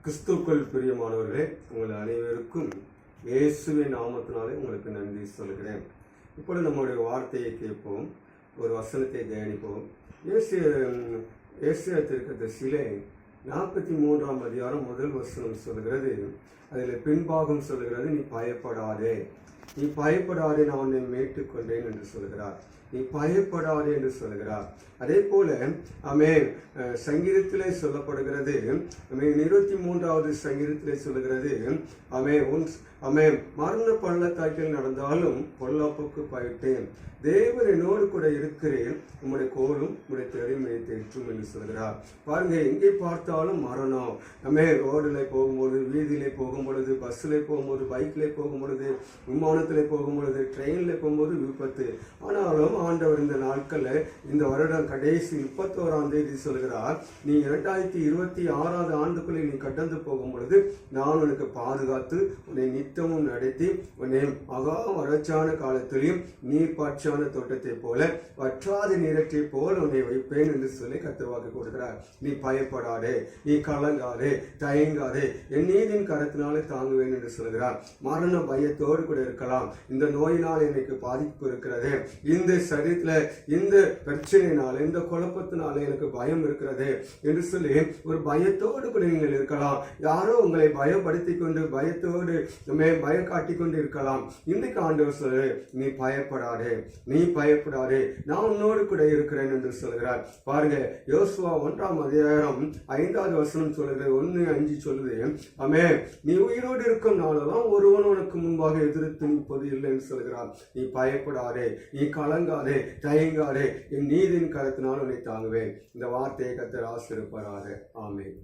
கிறிஸ்துவுக்குள் பிரியமானவர்களே, உங்கள் அனைவருக்கும் இயேசுவின் நாமத்தினாலே உங்களுக்கு நன்றி சொல்கிறேன். இப்பொழுது நம்முடைய வார்த்தையை கேட்போம், ஒரு வசனத்தை தியானிப்போம். ஏசியா தீர்க்கதரிசியிலே 43ஆம் அதிகாரம் முதல் வசனம் சொல்கிறது. அதில் பின்பாகம் சொல்கிறது, நீ பயப்படாதே, நீ பயப்படாதே, நான் உன்னை மீட்டுக் கொண்டேன் என்று சொல்கிறார். நீ பயப்படாதே என்று சொல்கிறார். அதே போல சங்கீதத்திலே சொல்லப்படுகிறது, 23வது சங்கீதத்திலே சொல்லுகிறது, மரண பள்ளத்தாக்கில் நடந்தாலும் பொல்லாப்புக்கு பயப்பட்டேன், தேவன் என்னோடு கூட இருக்கிறேன், உம்முடைய கோலும் உம்முடைய தேடியும் தேற்றும் என்று சொல்கிறார். பாருங்க, எங்கே பார்த்தாலும் மரணம். ரோடுல போகும்போது, வீதியிலே போகும் பொழுது, பஸ்ஸில் போகும்போது, பைக்கிலே போகும் பொழுது, விமானத்திலே போகும் பொழுது, ட்ரெயினில் போகும்போது விபத்து. ஆனாலும் ஆண்டவர் இந்த நாட்களில், இந்த வருடம் கடைசி 31ஆம் தேதி சொல்கிறார், நீ 2026ஆவது ஆண்டுக்குள்ளே நீ கடந்து போகும் பொழுது நான் உனக்கு பாதுகாத்து உன்னை நித்தமும் நடத்தி உன்னை மகா வறட்சியான காலத்திலையும் நீர் பாய்ச்சான தோட்டத்தை போல வற்றாத நீரற்றை போல் உன்னை வைப்பேன் என்று சொல்லி கர்த்தர் வாக்கு கொடுக்கிறார். நீ பயப்படாதே, நீ கலங்காதே, தயங்காதே, என் நீதியின் கரத்தினாலே தாங்குவேன் என்று சொல்கிறார். மரண பயத்தோடு கூட இருக்கலாம். இந்த நோயினால் எனக்கு பாதிப்பு இருக்கிறது, இந்த சரீரத்துல இந்த பிரச்சனையினால, இந்த குழப்பத்தினால எனக்கு பயம் இருக்கிறது என்று சொல்லி ஒரு பயத்தோடு கூட நீங்கள் இருக்கலாம். யாரோ உங்களை பயப்படுத்தி கொண்டு பயத்தோடு பய காட்டிக் கொண்டு இருக்கலாம். இன்றைக்கு ஆண்டவர் சொல்லு, நீ பயப்படாதே, நீ பயப்படாதே, நான் உன்னோடு கூட இருக்கிறேன் என்று சொல்கிறார். பாருங்க, யோசுவா 1ஆம் அதிகாரம் 5வது வசனம் சொல்லுகிறது, 1:5 சொல்லுது, நீ உயிரோடு இருக்கும் நாளெல்லாம் ஒருவன் உனக்கு முன்பாக எதிர்த்து நிற்பது இல்லை என்று சொல்கிறார். நீ பயப்படாதே, நீ கலங்காதே, தயங்காதே, என் நீதியின் கரத்தினால் உன்னை தாங்குவேன். இந்த வார்த்தையை கர்த்தர் ஆசீர்வதிப்பாராக. ஆமென்.